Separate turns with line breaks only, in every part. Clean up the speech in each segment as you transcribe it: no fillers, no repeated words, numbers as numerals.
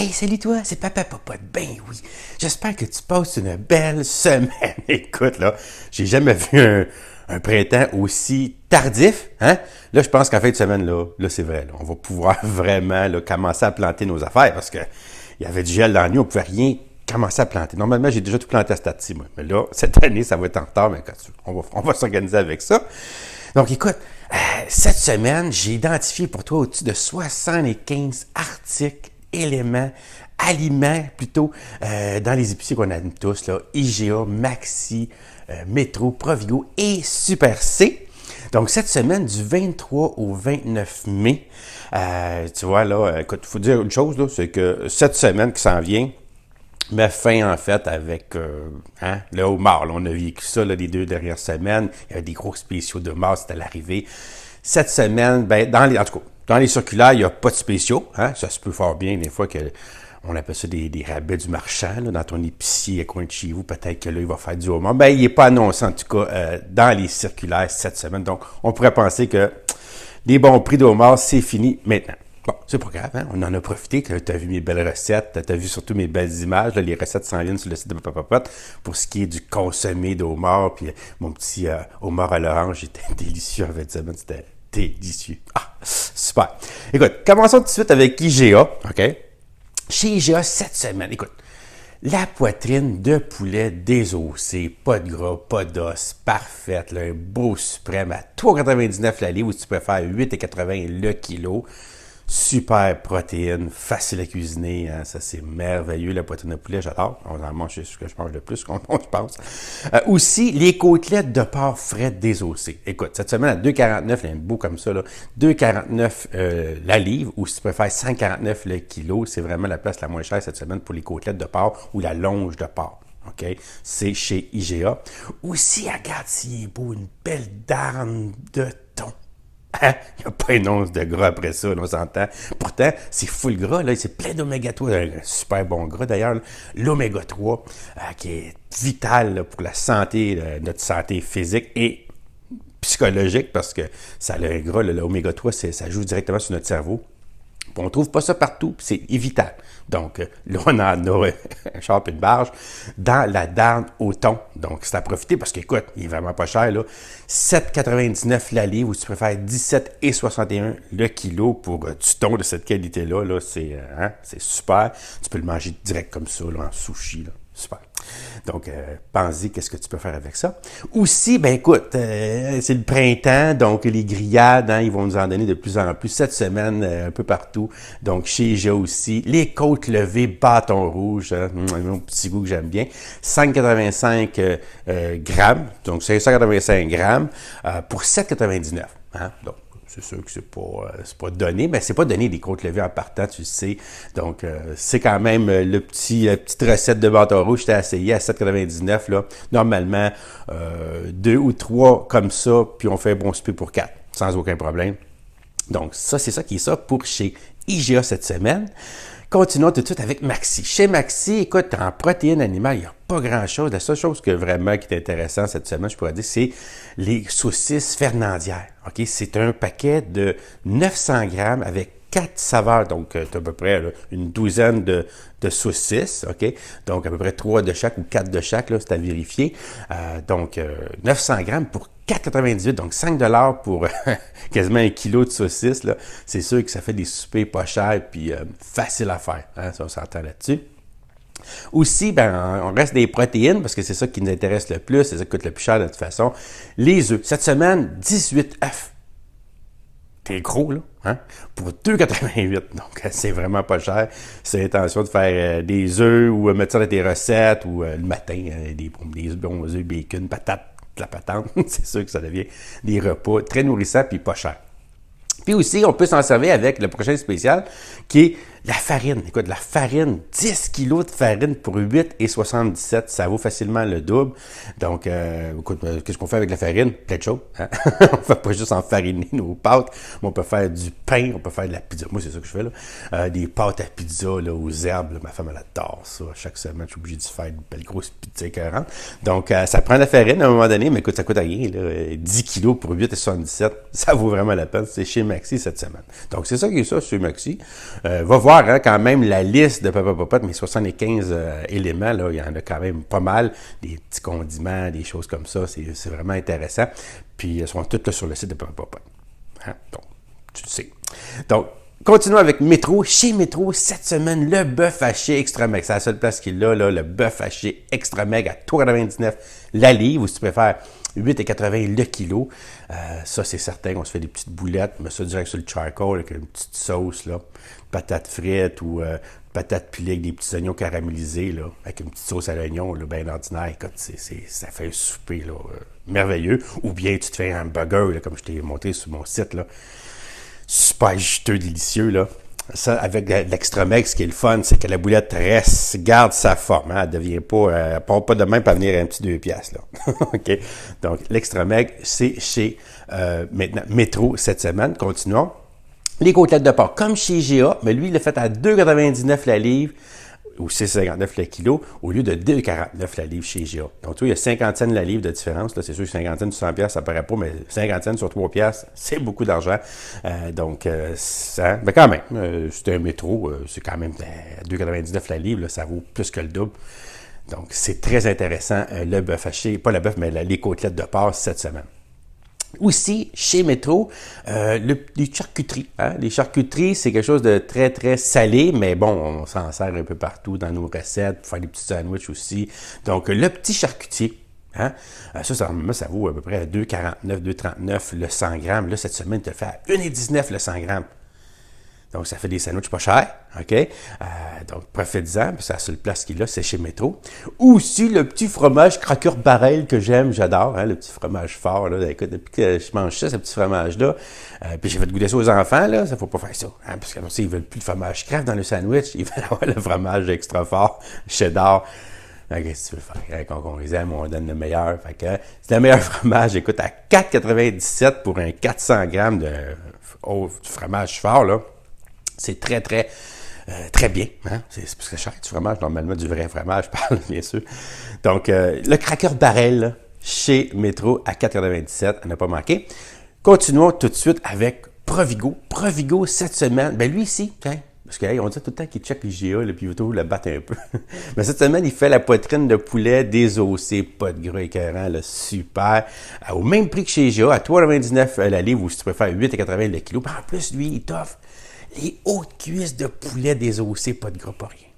Hey, salut toi, c'est Papa Popote. Ben oui, j'espère que tu passes une belle semaine. Écoute, là, j'ai jamais vu un printemps aussi tardif, hein? Là, je pense qu'en fin de semaine, là c'est vrai, là, on va pouvoir vraiment là, commencer à planter nos affaires parce que il y avait du gel dans la nuit, on pouvait rien commencer à planter. Normalement, j'ai déjà tout planté à ce stade-ci, moi. Mais là, cette année, ça va être en retard, mais on va s'organiser avec ça. Donc, écoute, cette semaine, j'ai identifié pour toi au-dessus de 75 articles, éléments, aliments plutôt, dans les épiceries qu'on aime tous, là, IGA, Maxi, Métro, Provigo et Super C. Donc, cette semaine, du 23 au 29 mai, tu vois, là, écoute, il faut dire une chose, là, c'est que cette semaine qui s'en vient, met fin, en fait, avec le homard. Là, on a vécu ça là, les 2 dernières semaines. Il y avait des gros spéciaux de homard, c'était l'arrivée. Cette semaine, ben, en tout cas, dans les circulaires, il n'y a pas de spéciaux. Hein? Ça se peut fort bien, des fois, on appelle ça des rabais du marchand. Là, dans ton épicier à coin de chez vous, peut-être que là, il va faire du homard. Ben, il n'est pas annoncé, en tout cas, dans les circulaires cette semaine. Donc, on pourrait penser que les bons prix de homard, c'est fini maintenant. Bon, c'est pas grave, hein? On en a profité. Tu as vu mes belles recettes, tu as vu surtout mes belles images. Là, les recettes s'en viennent sur le site de Papa Popote pour ce qui est du consommé de homard. Puis mon petit homard à l'orange était délicieux en fin de semaine. C'était délicieux. Ah, super. Écoute, commençons tout de suite avec IGA, OK? Chez IGA, cette semaine, écoute, la poitrine de poulet désossée, pas de gras, pas d'os, parfaite, là, un beau suprême à 3,99 la livre, ou si tu préfères 8,80 le kilo. Super protéines, facile à cuisiner, hein, ça c'est merveilleux, la poitrine de poulet, j'adore. On en mange, c'est ce que je mange le plus, je pense. Aussi, les côtelettes de porc frais désossées. Écoute, cette semaine à 2,49, il y a un beau comme ça, là, 2,49 la livre, ou si tu préfères 5,49 le kilo, c'est vraiment la place la moins chère cette semaine pour les côtelettes de porc ou la longe de porc. OK? C'est chez IGA. Aussi, regarde s'il est beau, une belle darne de thon. Hein? Il n'y a pas une once de gras après ça, là, on s'entend. Pourtant, c'est full gras, là, c'est plein d'oméga 3, un super bon gras d'ailleurs. L'oméga 3, qui est vital là, pour la santé, notre santé physique et psychologique, parce que ça a un gras, l'oméga 3, ça joue directement sur notre cerveau. On ne trouve pas ça partout, puis c'est vital. Donc, là, on en a un char et une barge dans la darne au thon. Donc, c'est à profiter parce qu'écoute, il est vraiment pas cher, là. 7,99 la livre, ou si tu préfères 17,61 le kilo pour du thon de cette qualité-là. Là, c'est super. Tu peux le manger direct comme ça, là, en sushi, là. Super. Donc, pense-y, qu'est-ce que tu peux faire avec ça. Aussi, ben écoute, c'est le printemps, donc les grillades, hein, ils vont nous en donner de plus en plus cette semaine, un peu partout. Donc, chez IGA aussi, les côtes levées bâton rouge, hein, mon petit goût que j'aime bien, 5,85 grammes, donc 585 grammes pour 7,99. Hein, donc, c'est sûr que c'est pas donné, mais c'est pas donné des côtes levées en partant, tu le sais. Donc, c'est quand même la petite recette de bâton rouge, je t'ai essayé à 7,99 là. Normalement, 2 ou 3 comme ça, puis on fait un bon souper pour 4, sans aucun problème. Donc, ça, c'est ça qui est ça pour chez IGA cette semaine. Continuons tout de suite avec Maxi. Chez Maxi, écoute, en protéines animales, il n'y a pas grand-chose. La seule chose qui est intéressante cette semaine, je pourrais dire, c'est les saucisses fernandières. OK? C'est un paquet de 900 grammes avec 4 saveurs. Donc, tu as à peu près là, une douzaine de saucisses. OK? Donc, à peu près 3 de chaque ou 4 de chaque, là, c'est à vérifier. Donc, 900 grammes pour 4,98, donc 5 $ pour quasiment 1 kilo de saucisses. Là. C'est sûr que ça fait des soupers pas chers puis facile à faire. Hein, ça, on s'entend là-dessus. Aussi, ben, on reste des protéines parce que c'est ça qui nous intéresse le plus, c'est ça qui coûte le plus cher de toute façon. Les œufs. Cette semaine, 18 œufs. T'es gros, là, hein? Pour 2,88. Donc, c'est vraiment pas cher. C'est l'intention de faire des œufs ou mettre ça dans tes recettes ou le matin, des bons œufs, bacon, patates, la patente. C'est sûr que ça devient des repas très nourrissants puis pas chers. Puis aussi, on peut s'en servir avec le prochain spécial qui est la farine. Écoute, la farine, 10 kilos de farine pour 8,77. Ça vaut facilement le double. Donc, écoute, qu'est-ce qu'on fait avec la farine? Plein de choses. Hein? On ne fait pas juste enfariner nos pâtes, mais on peut faire du pain, on peut faire de la pizza. Moi, c'est ça que je fais, là. Des pâtes à pizza là, aux herbes. Là. Ma femme, elle adore ça. Chaque semaine, je suis obligé de faire une belle grosse pizza écœurante. Donc, ça prend de la farine à un moment donné, mais écoute, ça coûte rien. Là. 10 kilos pour 8,77. Ça vaut vraiment la peine. C'est chez Maxi cette semaine. Donc, c'est ça qui est ça chez Maxi. Va voir voir hein, quand même la liste de Papa Popote, mes 75 éléments, là, il y en a quand même pas mal, des petits condiments, des choses comme ça, c'est vraiment intéressant. Puis elles sont toutes là sur le site de Papa Popote. Hein? Donc, tu le sais. Donc, continuons avec Métro. Chez Métro, cette semaine, le bœuf haché extra meg. C'est la seule place qu'il a, là, le bœuf haché extra meg à 3,99 la livre, ou si tu préfères 8,80 le kilo. Ça, c'est certain qu'on se fait des petites boulettes, mais ça direct sur le charcoal avec une petite sauce, là, patates frites ou patates pilées avec des petits oignons caramélisés, là, avec une petite sauce à l'oignon, là, bien ordinaire. Écoute, ça fait un souper là, merveilleux. Ou bien tu te fais un hamburger, là, comme je t'ai montré sur mon site, là. Super juteux, délicieux, là. Ça, avec l'extra meg, ce qui est le fun, c'est que la boulette garde sa forme. Hein? Elle devient pas, elle part pas de même pour venir un petit 2 piastres, là. OK? Donc, l'extra meg, c'est chez, maintenant, Métro cette semaine. Continuons. Les côtelettes de porc, comme chez GA, mais lui, il l'a fait à 2,99 la livre, ou 6,59 le kilo, au lieu de 2,49 la livre chez GA. Donc, tu vois, il y a 50 cents la livre de différence. Là, c'est sûr que 50 cents sur 100 piastres, ça paraît pas, mais 50 cents sur 3 piastres, c'est beaucoup d'argent. Donc, ça, mais quand même, c'est un Métro, c'est quand même 2,99 la livre, là, ça vaut plus que le double. Donc, c'est très intéressant, le bœuf haché, pas le bœuf, mais les côtelettes de porc cette semaine. Aussi, chez Métro, les charcuteries. Hein? Les charcuteries, c'est quelque chose de très, très salé, mais bon, on s'en sert un peu partout dans nos recettes, pour faire des petits sandwichs aussi. Donc, le petit charcutier, hein? Ça vaut à peu près 2,49, 2,39 le 100 grammes. Là, cette semaine, tu te fait à 1,19 le 100 grammes. Donc, ça fait des sandwichs pas chers, OK? Donc, profitez-en, puis c'est la seule place qu'il a, c'est chez Métro. Aussi, le petit fromage craqueur barrel que j'aime, j'adore, hein, le petit fromage fort, là. Écoute, depuis que je mange ça, ce petit fromage-là, puis j'ai fait goûter ça aux enfants, là, ça faut pas faire ça, hein, parce qu'après ça, ils veulent plus de fromage craft dans le sandwich, ils veulent avoir le fromage extra fort, cheddar. Qu'est-ce que tu veux faire? Quand on les aime, on donne le meilleur. Fait que c'est le meilleur fromage, écoute, à 4,97 pour un 400 grammes de fromage fort, là. C'est très, très, très bien. Hein? C'est parce que cher du fromage, normalement, du vrai fromage, je parle, bien sûr. Donc, le craqueur barrel, là, chez Métro, à 4,97, à ne pas manquer. Continuons tout de suite avec Provigo. Provigo, cette semaine, ben lui ici, hein, parce qu'on dit tout le temps qu'il check les GA, là, puis il veut toujours le battre un peu. Mais cette semaine, il fait la poitrine de poulet désossée, pas de gras écœurant, là, super. Au même prix que chez GA, à 3,99 la livre, ou si tu préfères 8,80 le kilo. Puis en plus, lui, il t'offre les hautes cuisses de poulet désossées, pas de gras, pas rien.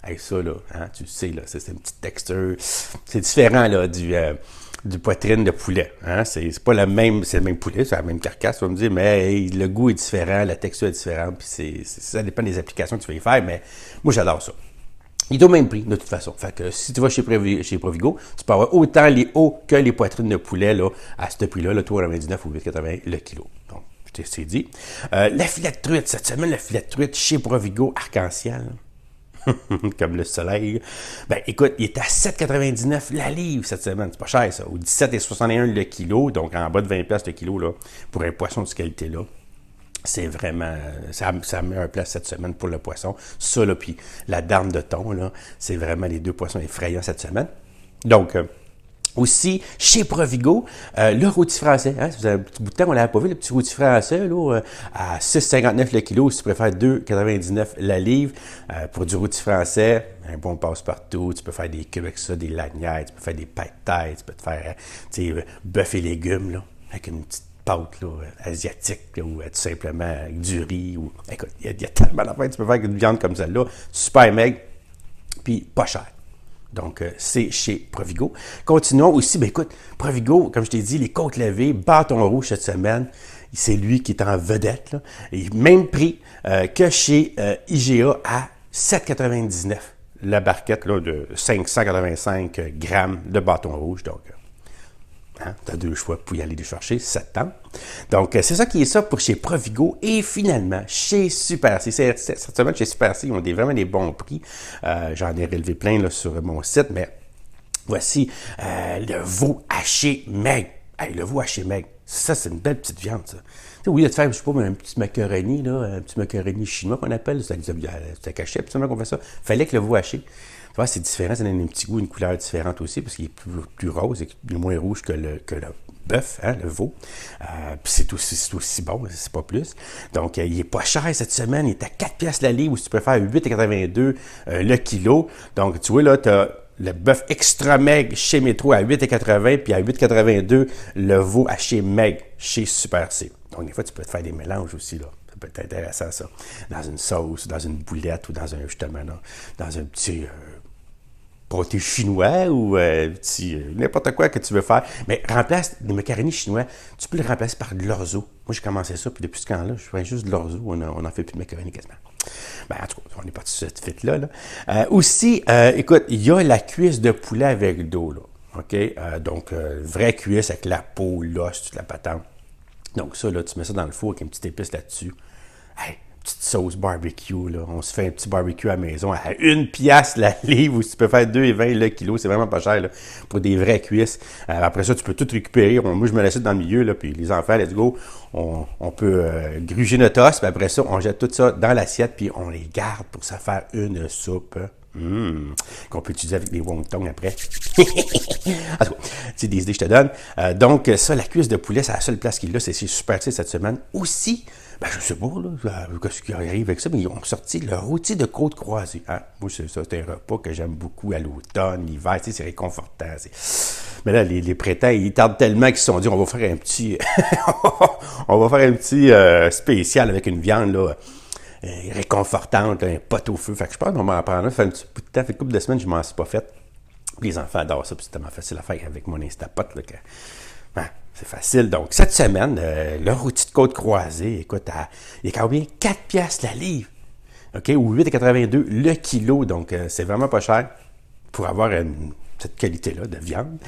Hey, ça, là, hein, tu le sais, là, c'est une petite texture. C'est différent, là, du poitrine de poulet. Hein? C'est pas le même, c'est le même poulet, c'est la même carcasse, on va me dire, mais hey, le goût est différent, la texture est différente, puis ça dépend des applications que tu vas y faire, mais moi, j'adore ça. Il est au même prix, de toute façon. Fait que si tu vas chez Provigo, tu peux avoir autant les hauts que les poitrines de poulet, là, à ce prix-là, le 3,99 ou 8,80 le kilo. Donc, c'est dit. La filet de truite, cette semaine, la filet de truite chez Provigo, arc-en-ciel, comme le soleil. Ben, écoute, il est à 7,99 la livre cette semaine. C'est pas cher, ça. Ou 17,61 le kilo, donc en bas de 20$ le kilo, là, pour un poisson de cette qualité-là. C'est vraiment, ça met un place cette semaine pour le poisson. Ça, là, puis la dame de thon, là, c'est vraiment les deux poissons effrayants cette semaine. Donc, aussi, chez Provigo, le rôti français. Hein, ça faisait un petit bout de temps qu'on l'avait pas vu, le petit rôti français, là, à 6,59 le kilo, si tu préfères 2,99 la livre. Pour du rôti français, un bon passe-partout, tu peux faire des cubes avec ça, des lagnettes, tu peux faire des pâtes de tête, tu peux te faire, bœuf et légumes, là, avec une petite pâte là, asiatique, là, ou tout simplement avec du riz. Ou, écoute, il y a tellement d'affaires que tu peux faire avec une viande comme celle-là, super maigre, puis pas cher. Donc, c'est chez Provigo. Continuons aussi, ben écoute, Provigo, comme je t'ai dit, les côtes levées, bâton rouge cette semaine, c'est lui qui est en vedette, là. Et même prix que chez IGA à 7,99 la barquette là, de 585 grammes de bâton rouge. Donc, hein, tu as deux choix pour y aller les chercher, ça te tente. Donc, c'est ça qui est ça pour chez Provigo. Et finalement, chez Super C. Cette semaine, chez Super C, ils ont vraiment des bons prix. J'en ai relevé plein là, sur mon site, mais voici le veau haché maigre. Hey, le veau haché maigre, ça, c'est une belle petite viande, ça. Tu sais, au lieu de faire, je sais pas, un petit macaroni, là, un petit macaroni chinois qu'on appelle, c'est caché, absolument qu'on fait ça. Fallait que le veau haché. Tu vois, c'est différent, ça donne un petit goût, une couleur différente aussi, parce qu'il est plus rose et moins rouge que bœuf, hein, le veau. Puis c'est aussi bon, c'est pas plus. Donc, il est pas cher cette semaine. Il est à 4 piastres la livre, ou si tu préfères 8,82 le kilo. Donc, tu vois, là, tu as le bœuf extra maigre chez Métro à 8,80, puis à 8,82 le veau à chez Maigre, chez Super C. Donc, des fois, tu peux te faire des mélanges aussi, là. Ça peut être intéressant, ça. Dans une sauce, dans une boulette, ou dans un, justement, là, dans un petit pâté chinois ou n'importe quoi que tu veux faire. Mais remplace les macaronis chinois, tu peux les remplacer par de l'orzo. Moi, j'ai commencé ça, puis depuis ce temps-là, je fais juste de l'orzo. On n'en fait plus de macaronis quasiment. Ben, en tout cas, on n'est pas tout cette fit-là. Là. Aussi, écoute, il y a la cuisse de poulet avec d'eau, là. OK? Donc, vraie cuisse avec la peau, l'os, toute la patente. Donc, ça, là, tu mets ça dans le four avec une petite épice là-dessus. Hey, petite sauce barbecue, là. On se fait un petit barbecue à la maison à 1 piastre la livre, ou tu peux faire 2,20 le kilo. C'est vraiment pas cher, là, pour des vraies cuisses. Après ça, tu peux tout récupérer. Moi, je me laisse dans le milieu, là, puis les enfants, let's go. On peut gruger notre os, puis après ça, on jette tout ça dans l'assiette, puis on les garde pour se faire une soupe. Qu'on peut utiliser avec des wontons après. En tout cas, c'est des idées que je te donne. Donc, ça, la cuisse de poulet, c'est la seule place qu'il a. C'est Super C cette semaine. Aussi, ben, je sais pas, là, ce qui arrive avec ça, mais ils ont sorti le rôti de côte croisée. Hein? Moi, c'est ça, c'est un repas que j'aime beaucoup à l'automne, l'hiver, tu sais, c'est réconfortant. Mais là, les printemps, ils tardent tellement qu'ils se sont dit, on va faire un petit, on va faire un petit spécial avec une viande, là, réconfortante, un pot au feu. Fait que je pense qu'on va en prendre un. Ça fait un petit bout de temps, ça fait une couple de semaines que je m'en suis pas fait. Les enfants adorent ça, puis c'est tellement facile à faire avec mon Instapot, là, que c'est facile. Donc, cette semaine, le rôti de côte croisée, écoute, il est combien? 4 piastres la livre. OK? Ou 8,82 le kilo. Donc, c'est vraiment pas cher pour avoir cette qualité-là de viande.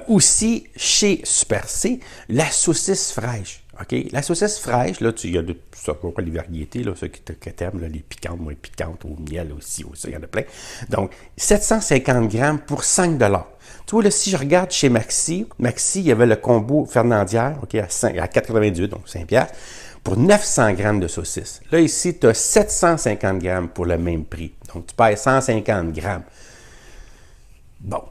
Aussi, chez Super C, la saucisse fraîche. OK? La saucisse fraîche, là, il y a les variétés, là, ceux que t'aimes, là, les piquantes, moins piquantes, au miel aussi, il y en a plein. Donc, 750 grammes pour 5 $. Tu vois, là, si je regarde chez Maxi, il y avait le combo Fernandière, OK, à 4,98, donc 5 piastres, pour 900 grammes de saucisse. Là, ici, tu as 750 grammes pour le même prix. Donc, tu payes 150 grammes. Bon,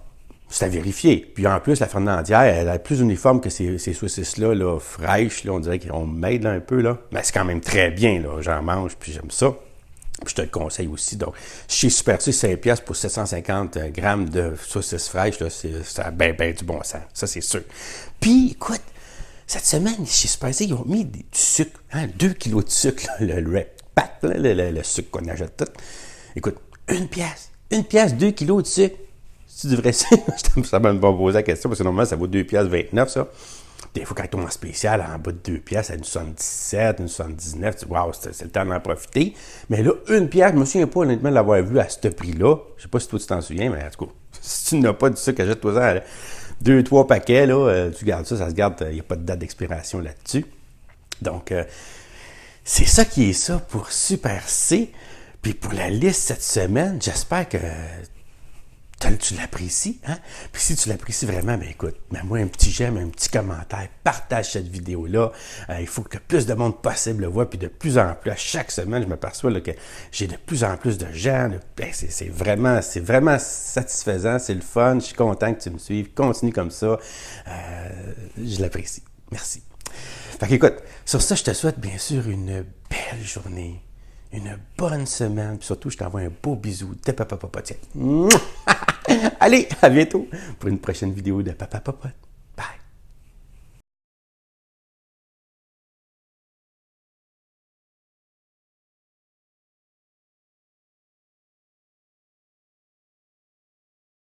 c'est à vérifier. Puis en plus, la Fernandière, elle est plus uniforme que ces saucisses-là, là, fraîches. Là, on dirait qu'on m'aide là, un peu. Là. Mais c'est quand même très bien. Là. J'en mange, puis j'aime ça. Puis je te le conseille aussi. Donc, chez Super C, 5 piastres pour 750 grammes de saucisses fraîches, là, c'est bien du bon sens. Ça, c'est sûr. Puis, écoute, cette semaine, chez Super C, ils ont mis du sucre. 2 kilos de sucre, là, le Red Pack, là, le sucre qu'on achète tout. Écoute, 1 piastre. 1 piastre, 2 kilos de sucre. Tu devrais ça va me poser la question, parce que normalement, ça vaut 2 piastres 29, ça. Des fois, quand tu es en spécial, en bas de 2 piastres, à une 77, une 79, tu dis, waouh, c'est le temps d'en profiter. Mais là, 1 piastre, je me souviens pas honnêtement de l'avoir vu à ce prix-là. Je sais pas si toi tu t'en souviens, mais en tout cas, si tu n'as pas du sucre, achète-toi 2-3 paquets, là, tu gardes ça se garde, il n'y a pas de date d'expiration là-dessus. Donc, c'est ça qui est ça pour Super C. Puis pour la liste cette semaine, j'espère que tu l'apprécies, hein? Puis si tu l'apprécies vraiment, ben écoute, mets-moi un petit j'aime, un petit commentaire, partage cette vidéo-là. Il faut que le plus de monde possible le voit, puis de plus en plus, à chaque semaine, je m'aperçois là, que j'ai de plus en plus de gens. C'est vraiment satisfaisant, c'est le fun, je suis content que tu me suives. Continue comme ça. Je l'apprécie. Merci. Fait qu'écoute, sur ça, je te souhaite bien sûr une belle journée. Une bonne semaine, puis surtout, je t'envoie un beau bisou de Papa Popote. Allez, à bientôt pour une prochaine vidéo de Papa Popote.